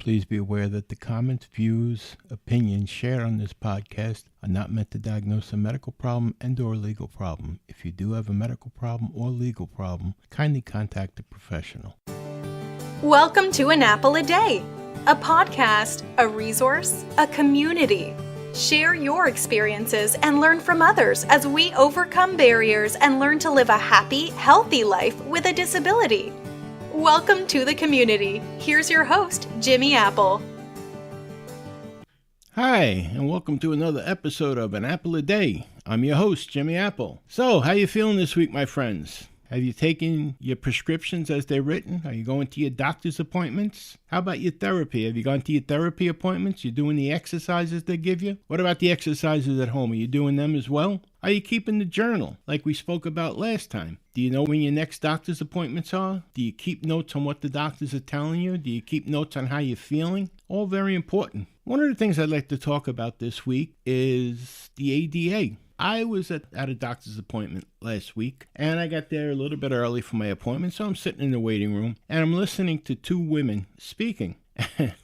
Please be aware that the comments, views, opinions shared on this podcast are not meant to diagnose a medical problem and/or legal problem. If you do have a medical problem or legal problem, kindly contact a professional. Welcome to An Apple a Day, a podcast, a resource, a community. Share your experiences and learn from others as we overcome barriers and learn to live a happy, healthy life with a disability. Welcome to the community. Here's your host, Jimmy Apple. Hi, and welcome to another episode of An Apple a Day. I'm your host, Jimmy Apple. So, how you feeling this week, my friends? Have you taken your prescriptions as they're written? Are you going to your doctor's appointments? How about your therapy? Have you gone to your therapy appointments? You doing the exercises they give you? What about the exercises at home? Are you doing them as well? Are you keeping the journal like we spoke about last time? Do you know when your next doctor's appointments are? Do you keep notes on what the doctors are telling you? Do you keep notes on how you're feeling? All very important. One of the things I'd like to talk about this week is the ADA. I was at a doctor's appointment last week, and I got there a little bit early for my appointment, so I'm sitting in the waiting room, and I'm listening to two women speaking.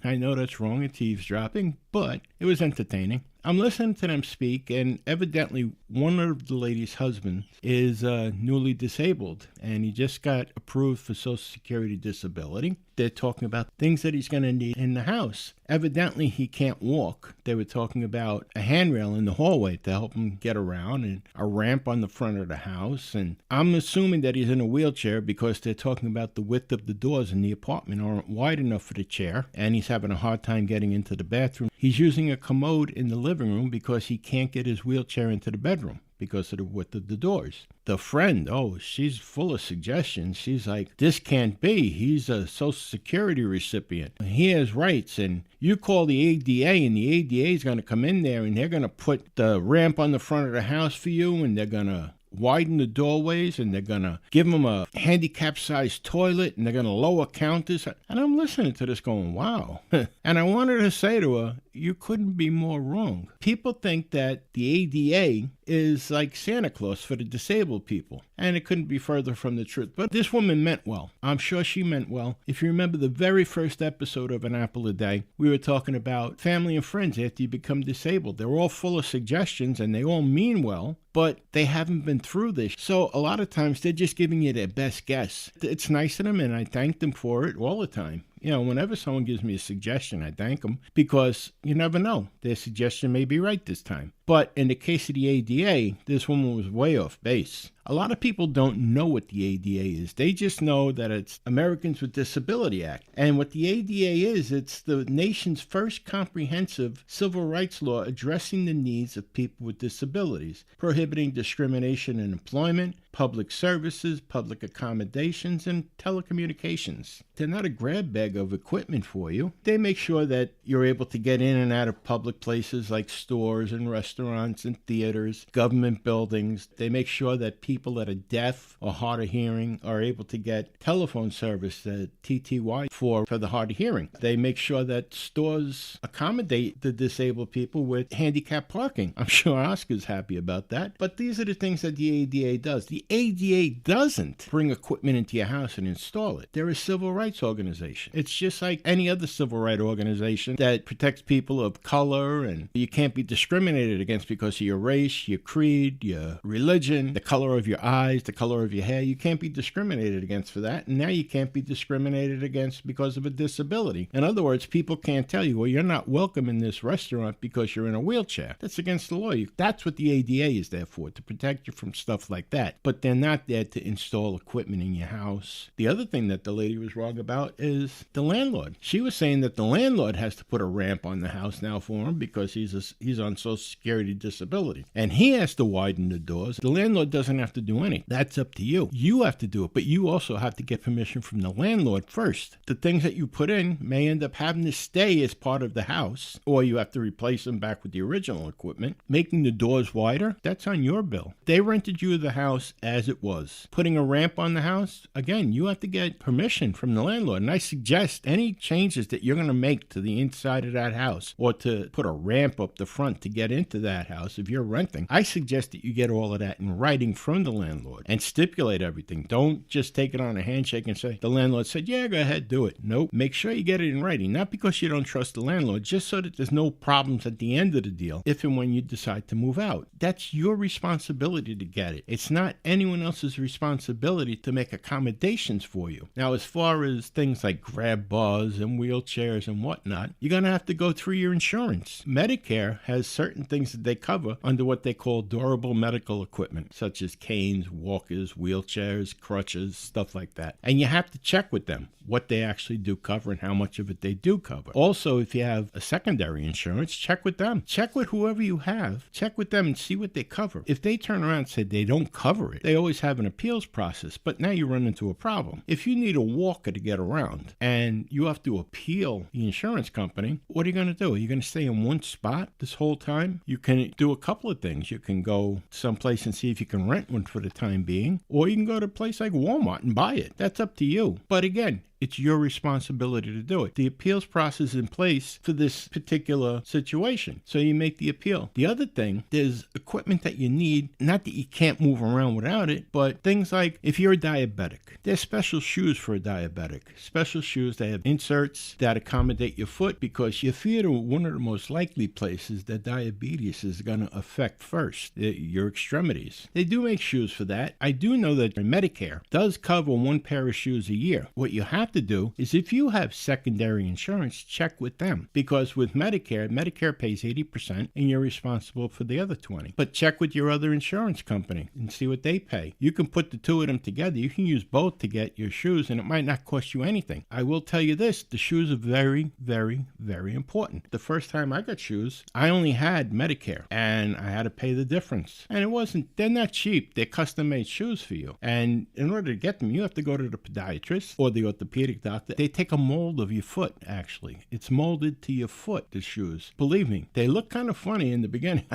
I know that's wrong, it's eavesdropping, but it was entertaining. I'm listening to them speak, and evidently one of the lady's husbands is newly disabled, and he just got approved for Social Security disability. They're talking about things that he's going to need in the house. Evidently, he can't walk. They were talking about a handrail in the hallway to help him get around and a ramp on the front of the house. And I'm assuming that he's in a wheelchair because they're talking about the width of the doors in the apartment aren't wide enough for the chair, and he's having a hard time getting into the bathroom. He's using a commode in the living room because he can't get his wheelchair into the bedroom because of the width of the doors. The friend, she's full of suggestions. She's like, this can't be. He's a Social Security recipient. He has rights, and you call the ADA, and the ADA is going to come in there, and they're going to put the ramp on the front of the house for you, and they're going to widen the doorways, and they're going to give them a handicap-sized toilet, and they're going to lower counters. And I'm listening to this going, wow. And I wanted to say to her, you couldn't be more wrong. People think that the ADA is like Santa Claus for the disabled people, and it couldn't be further from the truth. But this woman meant well. I'm sure she meant well. If you remember the very first episode of An Apple a Day, we were talking about family and friends after you become disabled. They're all full of suggestions, and they all mean well, but they haven't been through this. So a lot of times they're just giving you their best guess. It's nice of them, and I thank them for it all the time. You know, whenever someone gives me a suggestion, I thank them because you never know. Their suggestion may be right this time. But in the case of the ADA, this woman was way off base. A lot of people don't know what the ADA is. They just know that it's Americans with Disabilities Act. And what the ADA is, it's the nation's first comprehensive civil rights law addressing the needs of people with disabilities, prohibiting discrimination in employment, public services, public accommodations, and telecommunications. They're not a grab bag of equipment for you. They make sure that you're able to get in and out of public places like stores and restaurants and theaters, government buildings. They make sure that people that are deaf or hard of hearing are able to get telephone service, TTY, for the hard of hearing. They make sure that stores accommodate the disabled people with handicap parking. I'm sure Oscar's happy about that. But these are the things that the ADA does. The ADA doesn't bring equipment into your house and install it. They're a civil rights organization. It's just like any other civil rights organization that protects people of color, and you can't be discriminated against because of your race, your creed, your religion, the color of your eyes, the color of your hair. You can't be discriminated against for that. And now you can't be discriminated against because of a disability. In other words, people can't tell you, well, you're not welcome in this restaurant because you're in a wheelchair. That's against the law. That's what the ADA is there for, to protect you from stuff like that. But they're not there to install equipment in your house. The other thing that the lady was wrong about is the landlord. She was saying that the landlord has to put a ramp on the house now for him because he's on Social Security disability. And he has to widen the doors. The landlord doesn't have to do anything. That's up to you. You have to do it, but you also have to get permission from the landlord first. The things that you put in may end up having to stay as part of the house, or you have to replace them back with the original equipment. Making the doors wider, that's on your bill. They rented you the house as it was. Putting a ramp on the house, again, you have to get permission from the landlord. And I suggest any changes that you're going to make to the inside of that house, or to put a ramp up the front to get into that house, if you're renting, I suggest that you get all of that in writing from the landlord and stipulate everything. Don't just take it on a handshake and say, the landlord said, yeah, go ahead, do it. Nope. Make sure you get it in writing, not because you don't trust the landlord, just so that there's no problems at the end of the deal if and when you decide to move out. That's your responsibility to get it. It's not anyone else's responsibility to make accommodations for you. Now, as far as things like grab bars and wheelchairs and whatnot, you're going to have to go through your insurance. Medicare has certain things that they cover under what they call durable medical equipment, such as canes, walkers, wheelchairs, crutches, stuff like that. And you have to check with them what they actually do cover and how much of it they do cover. Also, if you have a secondary insurance, check with them. Check with whoever you have. Check with them and see what they cover. If they turn around and say they don't cover it, they always have an appeals process, but now you run into a problem. If you need a walker to get around and you have to appeal the insurance company, what are you going to do? Are you going to stay in one spot this whole time? You can do a couple of things. You can go someplace and see if you can rent one for the time being, or you can go to a place like Walmart and buy it. That's up to you. But again, it's your responsibility to do it. The appeals process is in place for this particular situation. So you make the appeal. The other thing, there's equipment that you need, not that you can't move around without it, but things like if you're a diabetic, there's special shoes for a diabetic. Special shoes, they have inserts that accommodate your foot because your feet are one of the most likely places that diabetes is going to affect first, your extremities. They do make shoes for that. I do know that Medicare does cover one pair of shoes a year. What you have to do is if you have secondary insurance, check with them, because with Medicare pays 80% and you're responsible for the other 20. But check with your other insurance company and see what they pay. You can put the two of them together. You can use both to get your shoes and it might not cost you anything. I will tell you this, the shoes are very, very, very important. The first time I got shoes, I only had Medicare and I had to pay the difference. And they're not cheap. They're custom made shoes for you. And in order to get them, you have to go to the podiatrist or the orthopedic doctor. They take a mold of your foot, actually. It's molded to your foot, the shoes. Believe me, they look kind of funny in the beginning.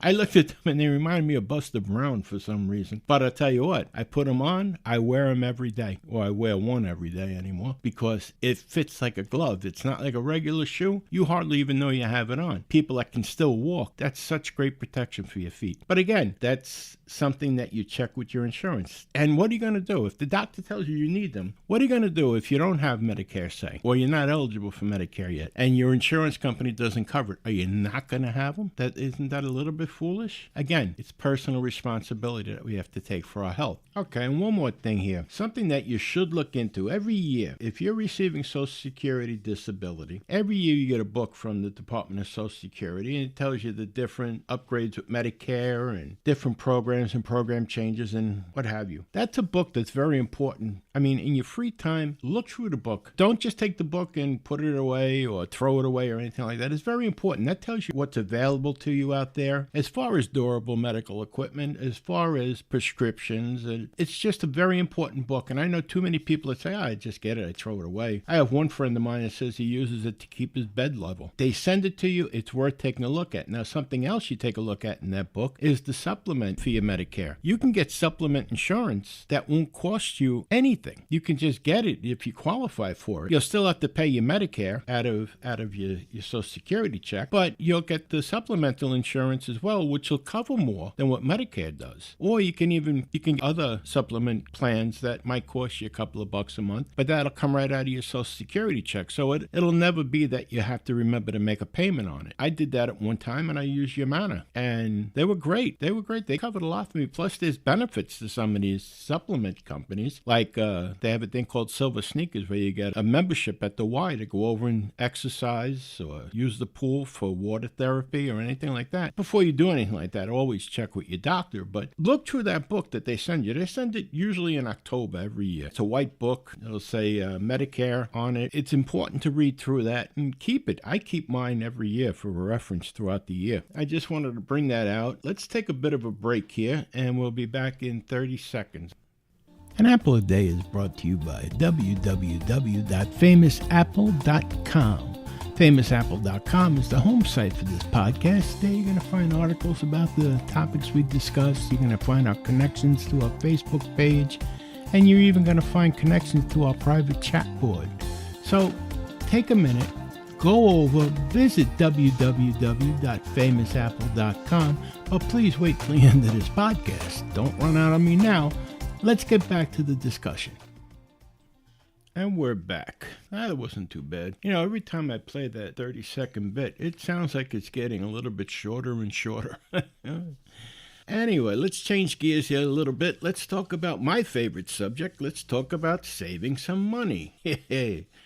I looked at them and they reminded me of Buster Brown for some reason. But I'll tell you what, I put them on, I wear them every day. Or I wear one every day anymore because it fits like a glove. It's not like a regular shoe. You hardly even know you have it on. People that can still walk, that's such great protection for your feet. But again, that's something that you check with your insurance. And what are you going to do? If the doctor tells you need them, what are you going to do if you don't have Medicare, say, or you're not eligible for Medicare yet, and your insurance company doesn't cover it? Are you not going to have them? Isn't that a little bit foolish? Again, it's personal responsibility that we have to take for our health. Okay, and one more thing here. Something that you should look into every year. If you're receiving Social Security disability, every year you get a book from the Department of Social Security, and it tells you the different upgrades with Medicare and different programs and program changes and what have you. That's a book that's very important. I mean, in your free time, look through the book. Don't just take the book and put it away or throw it away or anything like that. It's very important. That tells you what's available to you out there as far as durable medical equipment, as far as prescriptions. And it's just a very important book. And I know too many people that say, I just get it, I throw it away. I have one friend of mine that says he uses it to keep his bed level. They send it to you. It's worth taking a look at. Now, something else you take a look at in that book is the supplement for your Medicare. You can get supplement insurance that won't cost you anything. You can just get it if you qualify for it. You'll still have to pay your Medicare out of your Social Security check, but you'll get the supplemental insurance as well, which will cover more than what Medicare does. Or you can get other supplement plans that might cost you a couple of bucks a month, but that'll come right out of your Social Security check. So it'll never be that you have to remember to make a payment on it. I did that at one time and I used Humana and they were great. They covered a lot for me. Plus there's benefits to some of these supplement companies. Like they have a thing called Silver Sneakers where you get a membership at the Y to go over and exercise or use the pool for water therapy or anything like that. Before you do anything like that, always check with your doctor. But look through that book that they send you. They send it usually in October every year. It's a white book. It'll say Medicare on it. It's important to read through that and keep it. I keep mine every year for reference throughout the year. I just wanted to bring that out. Let's take a bit of a break here and we'll be back in 30 seconds. An Apple a Day is brought to you by www.famousapple.com. FamousApple.com is the home site for this podcast. There you're going to find articles about the topics we discussed. You're going to find our connections to our Facebook page. And you're even going to find connections to our private chat board. So take a minute, go over, visit www.famousapple.com, but please wait till the end of this podcast. Don't run out on me now. Let's get back to the discussion. And we're back. That wasn't too bad. You know, every time I play that 30-second bit, it sounds like it's getting a little bit shorter and shorter. Anyway, let's change gears here a little bit. Let's talk about my favorite subject. Let's talk about saving some money.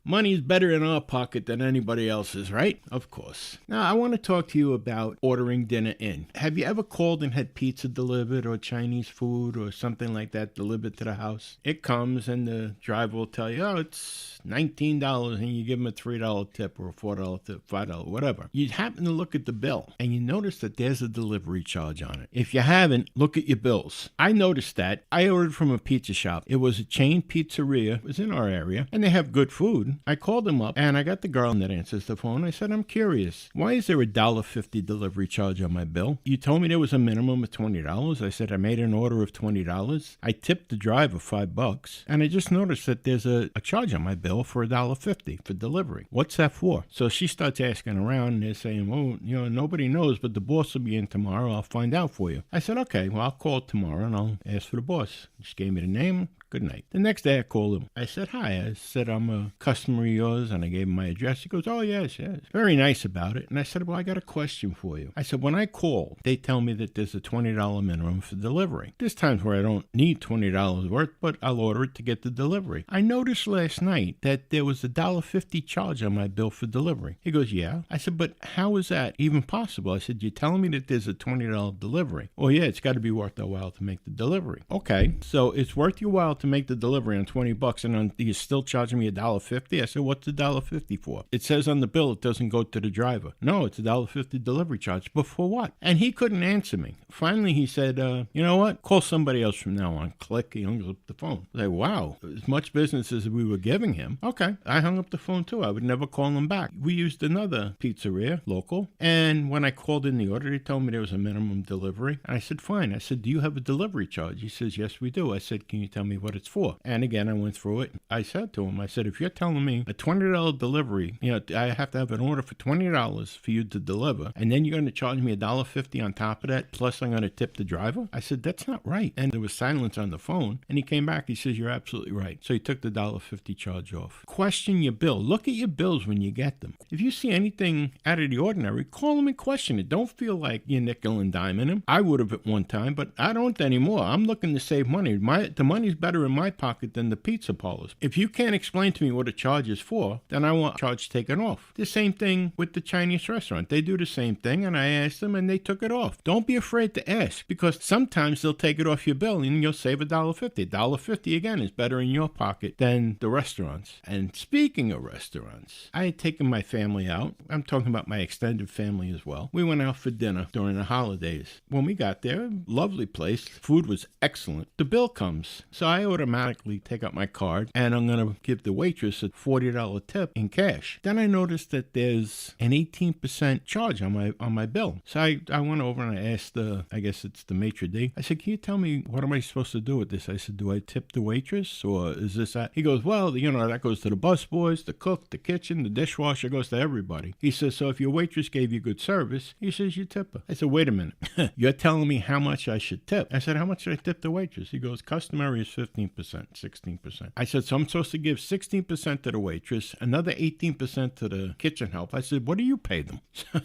Money's better in our pocket than anybody else's, right? Of course. Now, I want to talk to you about ordering dinner in. Have you ever called and had pizza delivered or Chinese food or something like that delivered to the house? It comes and the driver will tell you, oh, it's $19, and you give them a $3 tip or a $4 tip, $5, whatever. You happen to look at the bill and you notice that there's a delivery charge on it. If you haven't, look at your bills. I noticed that. I ordered from a pizza shop. It was a chain pizzeria. It was in our area, and they have good food. I called them up, and I got the girl that answers the phone. I said, I'm curious. Why is there a $1.50 delivery charge on my bill? You told me there was a minimum of $20. I said, I made an order of $20. I tipped the driver $5, and I just noticed that there's a charge on my bill for $1.50 for delivery. What's that for? So she starts asking around, and they're saying, well, you know, nobody knows, but the boss will be in tomorrow. I'll find out for you. I said, okay, well, I'll call tomorrow, and I'll ask for the boss. She gave me the name. Good night. The next day I called him. I said, hi. I said, I'm a customer of yours, and I gave him my address. He goes, oh, yes. Very nice about it. And I said, well, I got a question for you. I said, when I call, they tell me that there's a $20 minimum for delivery. There's times where I don't need $20 worth, but I'll order it to get the delivery. I noticed last night that there was a $1.50 charge on my bill for delivery. He goes, yeah. I said, but how is that even possible? I said, you're telling me that there's a $20 delivery. Oh, yeah, it's got to be worth a while to make the delivery. Okay, so it's worth your while to make the delivery on $20, and you're still charging me $1.50? I said, what's $1.50 for? It says on the bill it doesn't go to the driver. No, it's $1.50 delivery charge, but for what? And he couldn't answer me. Finally, he said, you know what? Call somebody else from now on. Click, he hung up the phone. I said, wow, as much business as we were giving him. Okay, I hung up the phone too. I would never call him back. We used another pizzeria, local, and when I called in the order, he told me there was a minimum delivery. And I said, fine. I said, do you have a delivery charge? He says, yes, we do. I said, can you tell me what it's for? And again, I went through it. I said to him, I said, if you're telling me a $20 delivery, you know, I have to have an order for $20 for you to deliver, and then you're going to charge me $1.50 on top of that, plus I'm going to tip the driver? I said, that's not right. And there was silence on the phone, and he came back. He says, you're absolutely right. So he took the $1.50 charge off. Question your bill. Look at your bills when you get them. If you see anything out of the ordinary, call them and question it. Don't feel like you're nickel and diming them. I would have at one time, but I don't anymore. I'm looking to save money. The money's better in my pocket than the pizza parlors. If you can't explain to me what a charge is for, then I want charge taken off. The same thing with the Chinese restaurant. They do the same thing, and I asked them, and they took it off. Don't be afraid to ask, because sometimes they'll take it off your bill, and you'll save $1.50. $1.50, again, is better in your pocket than the restaurants. And speaking of restaurants, I had taken my family out. I'm talking about my extended family as well. We went out for dinner during the holidays. When we got there, lovely place. Food was excellent. The bill comes, so I automatically take out my card, and I'm going to give the waitress a $40 tip in cash. Then I noticed that there's an 18% charge on my bill. So I went over and I asked I guess it's the maitre d'. I said, can you tell me, what am I supposed to do with this? I said, do I tip the waitress, or is this that? He goes, well, you know, that goes to the busboys, the cook, the kitchen, the dishwasher, goes to everybody. He says, so if your waitress gave you good service, he says you tip her. I said, wait a minute. You're telling me how much I should tip? I said, how much should I tip the waitress? He goes, customary is 15%, 16%. I said, so I'm supposed to give 16% to the waitress, another 18% to the kitchen help. I said, what do you pay them?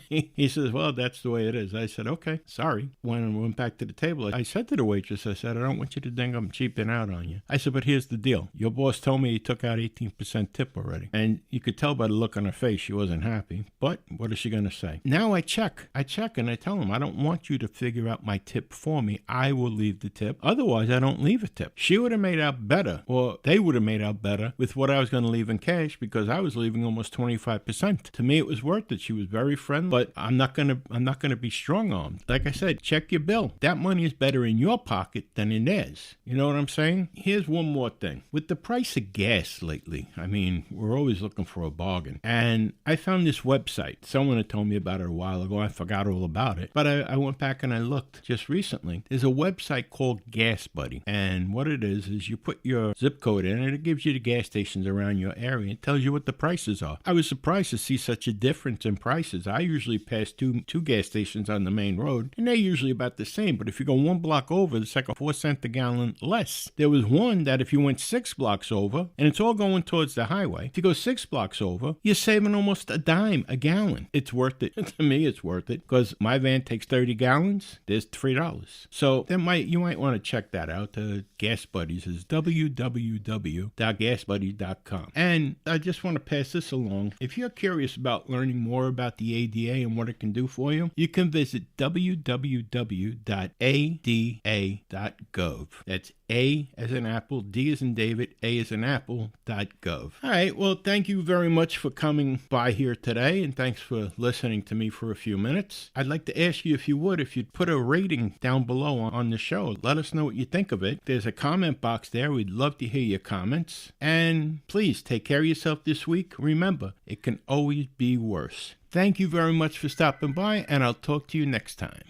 He says, well, that's the way it is. I said, okay, sorry. When I went back to the table, I said to the waitress, I said, I don't want you to think I'm cheaping out on you. I said, but here's the deal. Your boss told me he took out 18% tip already. And you could tell by the look on her face she wasn't happy. But what is she going to say? Now I check and I tell him, I don't want you to figure out my tip for me. I will leave the tip. Otherwise, I don't leave a tip. She would have made out better, or they would have made out better with what I was going to leave in cash, because I was leaving almost 25%. To me, it was worth it. She was very friendly, but I'm not going to be strong-armed. Like I said, check your bill. That money is better in your pocket than in theirs. You know what I'm saying? Here's one more thing. With the price of gas lately, I mean, we're always looking for a bargain. And I found this website. Someone had told me about it a while ago. I forgot all about it. But I went back and I looked just recently. There's a website called Gas Buddy. And what it is is you put your zip code in and it gives you the gas stations around your area. It tells you what the prices are. I was surprised to see such a difference in prices. I usually pass two gas stations on the main road, and they're usually about the same. But if you go one block over, it's like a 4 cent a gallon less. There was one that if you went 6 blocks over, and it's all going towards the highway, if you go 6 blocks over, you're saving almost a dime a gallon. It's worth it. To me, it's worth it because my van takes 30 gallons. There's $3. So you might want to check that out. Gas Buddies is www.gasbuddies.com. And I just want to pass this along. If you're curious about learning more about the ADA and what it can do for you, you can visit www.ada.gov. That's A as in Apple, D as in David, A as in Apple.gov. All right, well, thank you very much for coming by here today, and thanks for listening to me for a few minutes. I'd like to ask you, if you'd put a rating down below on the show. Let us know what you think of it. There's a comment box there. We'd love to hear your comments. And please take care of yourself this week. Remember, it can always be worse. Thank you very much for stopping by, and I'll talk to you next time.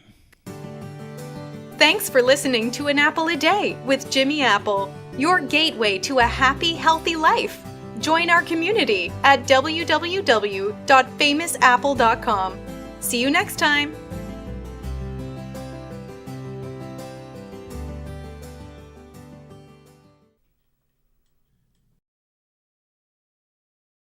Thanks for listening to An Apple a Day with Jimmy Apple, your gateway to a happy, healthy life. Join our community at www.famousapple.com. See you next time.